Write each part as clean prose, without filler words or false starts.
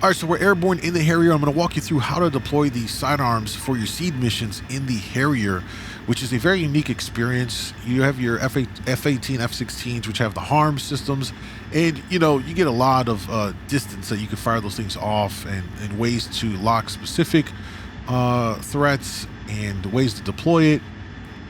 All right, so we're airborne in the Harrier. I'm going to walk you through how to deploy the sidearms for your seed missions in the Harrier, which is a very unique experience. You have your F-18, F-16s, which have the harm systems, and you get a lot of distance that you can fire those things off, and ways to lock specific threats and ways to deploy it.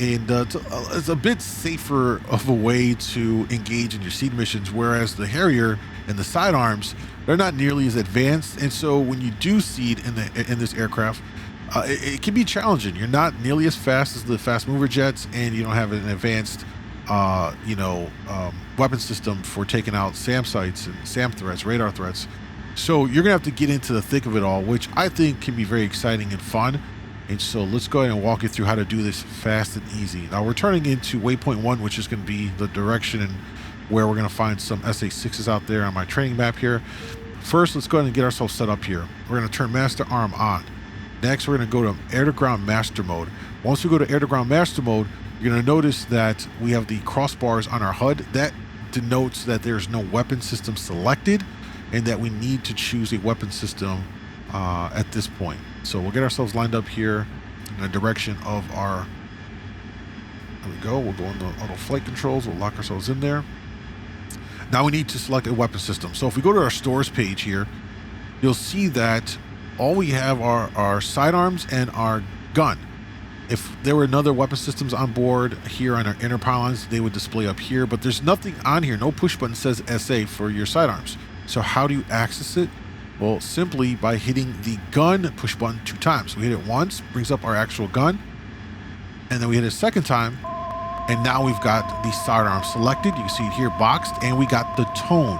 And it's a bit safer of a way to engage in your seed missions, whereas the Harrier and the sidearms, they're not nearly as advanced. And so when you do seed in this aircraft, it can be challenging. You're not nearly as fast as the fast mover jets, and you don't have an advanced weapon system for taking out SAM sites and SAM threats, radar threats. So you're gonna have to get into the thick of it all, which I think can be very exciting and fun. And so let's go ahead and walk you through how to do this fast and easy. Now we're turning into waypoint 1, which is going to be the direction and where we're going to find some SA6s out there on my training map here. First, let's go ahead and get ourselves set up here. We're going to turn master arm on. Next, we're going to go to air to ground master mode. Once we go to air to ground master mode, you're going to notice that we have the crossbars on our HUD. That denotes that there's no weapon system selected and that we need to choose a weapon system at this point. So we'll get ourselves lined up here in the direction of our, there we go, we'll go into auto flight controls, we'll lock ourselves in there. Now we need to select a weapon system. So if we go to our stores page here, you'll see that all we have are our sidearms and our gun. If there were another weapon systems on board here on our inner pylons, they would display up here, but there's nothing on here, no push button says SA for your sidearms. So how do you access it? Well, simply by hitting the gun push button 2 times. We hit it once, brings up our actual gun, and then we hit it a second time, and now we've got the sidearm selected. You can see it here boxed, and we got the tone.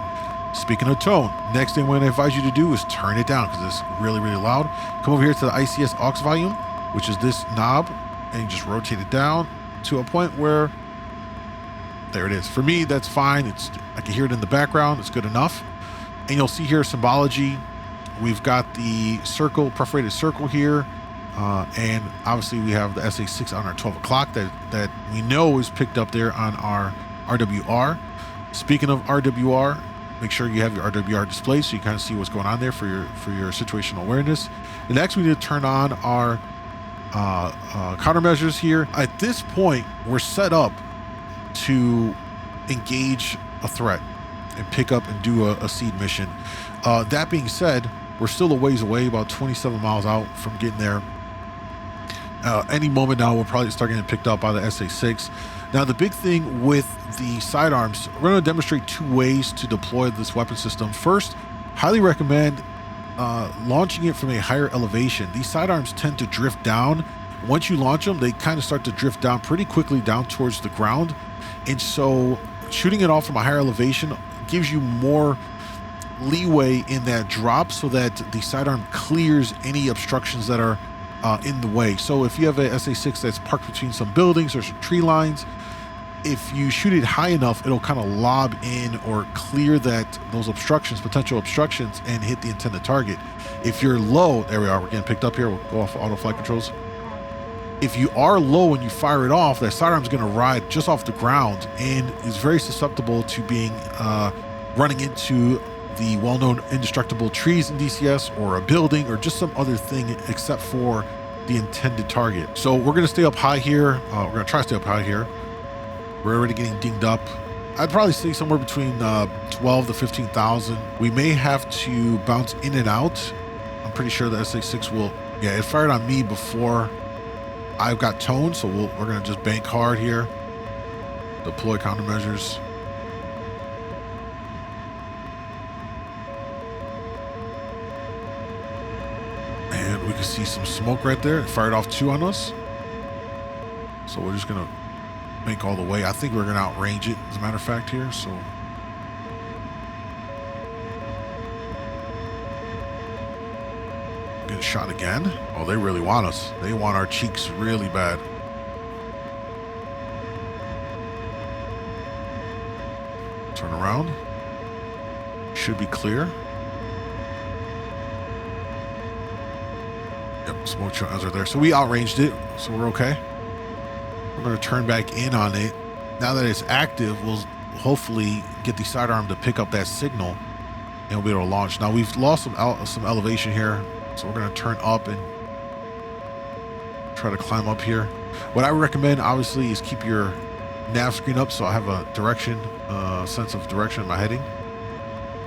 Speaking of tone, next thing I'm going to advise you to do is turn it down because it's really, really loud. Come over here to the ICS aux volume, which is this knob, and you just rotate it down to a point where, there it is. For me, that's fine. I can hear it in the background. It's good enough. And you'll see here symbology. We've got the circle, perforated circle here, and obviously we have the SA6 on our 12 o'clock that we know is picked up there on our RWR. Speaking of RWR, make sure you have your RWR display so you kind of see what's going on there for your situational awareness. And next we need to turn on our countermeasures here. At this point, we're set up to engage a threat and pick up and do a seed mission. That being said, we're still a ways away, about 27 miles out from getting there. Any moment now, we'll probably start getting picked up by the SA6. Now, the big thing with the sidearms, we're going to demonstrate 2 ways to deploy this weapon system. First, highly recommend launching it from a higher elevation. These sidearms tend to drift down. Once you launch them, they kind of start to drift down pretty quickly down towards the ground. And so shooting it off from a higher elevation gives you more leeway in that drop so that the sidearm clears any obstructions that are in the way. So if you have a SA6 that's parked between some buildings or some tree lines, if you shoot it high enough, it'll kind of lob in or clear those obstructions, potential obstructions, and hit the intended target. If you're low, there we are, we're getting picked up here, we'll go off auto flight controls. If you are low when you fire it off, that sidearm is going to ride just off the ground and is very susceptible to being running into the well-known indestructible trees in DCS or a building or just some other thing except for the intended target. So we're going to stay up high here. We're going to try to stay up high here. We're already getting dinged up. I'd probably say somewhere between 12 to 15,000. We may have to bounce in and out. I'm pretty sure the SA6 will, yeah, it fired on me before I've got tone, so we're going to just bank hard here. Deploy countermeasures. And we can see some smoke right there. It fired off 2 on us. So we're just going to bank all the way. I think we're going to outrange it, as a matter of fact, here. So get shot again. Oh, they really want us. They want our cheeks really bad. Turn around. Should be clear. Yep, smoke shots are there. So we outranged it, so we're okay. We're going to turn back in on it. Now that it's active, we'll hopefully get the sidearm to pick up that signal and we'll be able to launch. Now we've lost some elevation here, so we're going to turn up and try to climb up here. What I would recommend, obviously, is keep your nav screen up so I have a direction, sense of direction in my heading.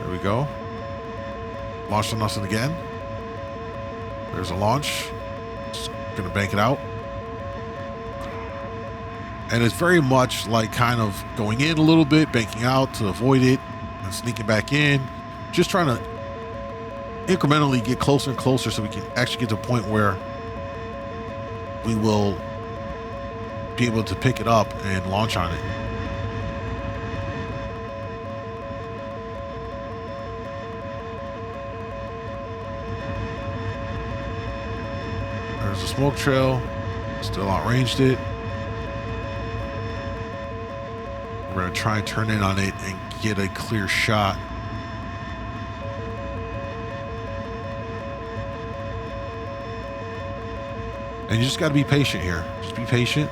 There we go. Launch on us again. There's a launch. Just gonna bank it out. And it's very much like kind of going in a little bit, banking out to avoid it, and sneaking back in. Just trying to incrementally get closer and closer so we can actually get to a point where we will be able to pick it up and launch on it. There's a smoke trail, still outranged it. We're gonna try and turn in on it and get a clear shot. And you just gotta be patient here. Just be patient.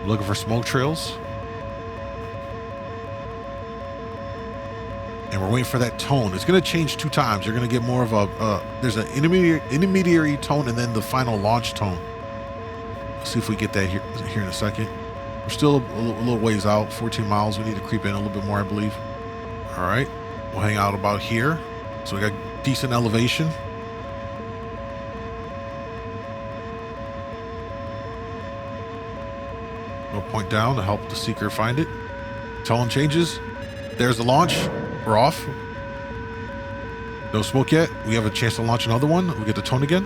Looking for smoke trails. And we're waiting for that tone. It's going to change 2 times. You're going to get more of a, there's an intermediary tone and then the final launch tone. Let's see if we get that here in a second. We're still a little ways out, 14 miles. We need to creep in a little bit more, I believe. All right. We'll hang out about here. So we got decent elevation. Point down to help the seeker find it. Tone changes. There's the launch. We're off. No smoke yet. We have a chance to launch another one. We get the tone again.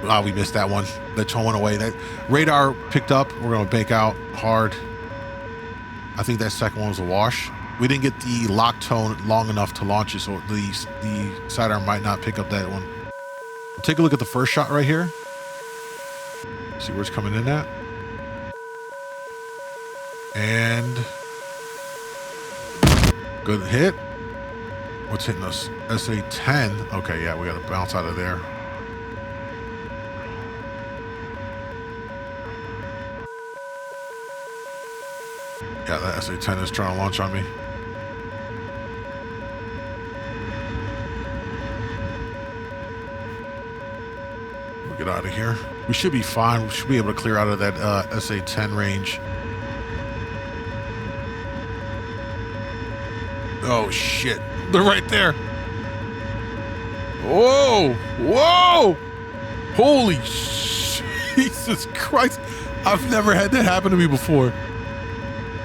Ah, we missed that one. The tone went away. That radar picked up. We're going to bank out hard. I think that second one was a wash. We didn't get the lock tone long enough to launch it, so the sidearm might not pick up that one. We'll take a look at the first shot right here. See where it's coming in at. And good hit. What's hitting us? SA-10. Okay, yeah, we got to bounce out of there. Yeah, that SA-10 is trying to launch on me. We'll get out of here. We should be fine. We should be able to clear out of that SA-10 range. Oh, shit. They're right there. Whoa. Whoa. Holy Jesus Christ. I've never had that happen to me before.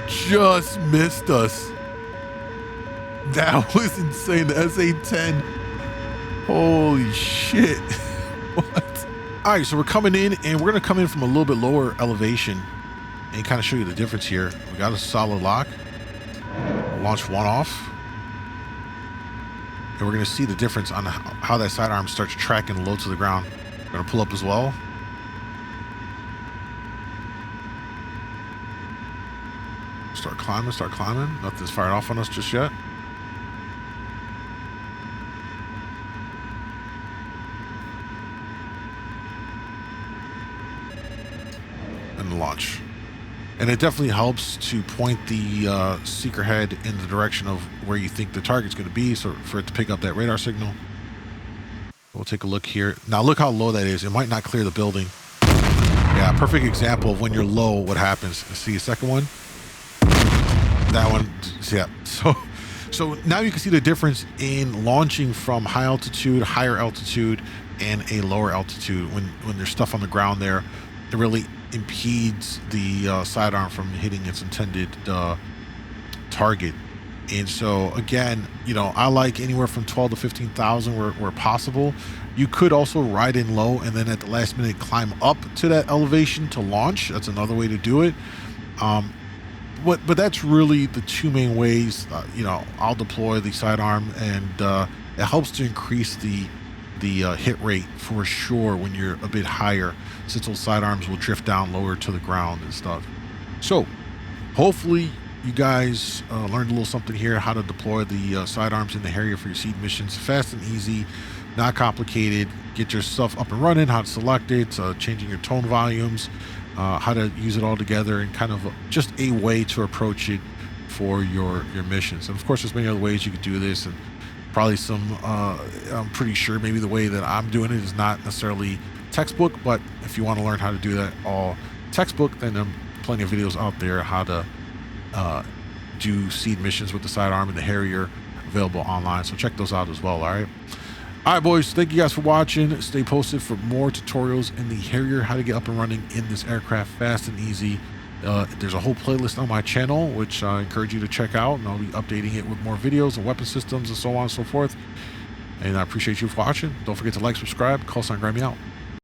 Just missed us. That was insane. The SA-10. Holy shit. What? All right, so we're coming in, and we're going to come in from a little bit lower elevation and kind of show you the difference here. We got a solid lock. We'll launch one off. And we're going to see the difference on how that sidearm starts tracking low to the ground. We're going to pull up as well. Start climbing. Nothing's fired off on us just yet. And launch. And it definitely helps to point the seeker head in the direction of where you think the target's going to be, so for it to pick up that radar signal. We'll take a look here. Now look how low that is. It might not clear the building. Yeah, perfect example of when you're low, what happens. See a second one? That one, yeah. So now you can see the difference in launching from high altitude, higher altitude, and a lower altitude. When there's stuff on the ground there, it really impedes the sidearm from hitting its intended target. And so again, you know, I like anywhere from 12 to 15,000 where possible. You could also ride in low and then at the last minute climb up to that elevation to launch. That's another way to do it. But that's really the two main ways. You know, I'll deploy the sidearm, and it helps to increase the hit rate for sure when you're a bit higher, since those sidearms will drift down lower to the ground and stuff. So hopefully you guys learned a little something here, how to deploy the sidearms in the Harrier for your seed missions. Fast and easy, not complicated. Get your stuff up and running, how to select it, changing your tone volumes, how to use it all together, and kind of just a way to approach it for your missions. And of course, there's many other ways you could do this, and probably some I'm pretty sure maybe the way that I'm doing it is not necessarily textbook, but if you want to learn how to do that all textbook, then there are plenty of videos out there how to do seed missions with the Sidearm and the Harrier available online, so check those out as well. All right, boys, thank you guys for watching. Stay posted for more tutorials in the Harrier, how to get up and running in this aircraft fast and easy. There's a whole playlist on my channel, which I encourage you to check out, and I'll be updating it with more videos and weapon systems and so on and so forth. And I appreciate you for watching. Don't forget to like, subscribe. Callsign Grimey out.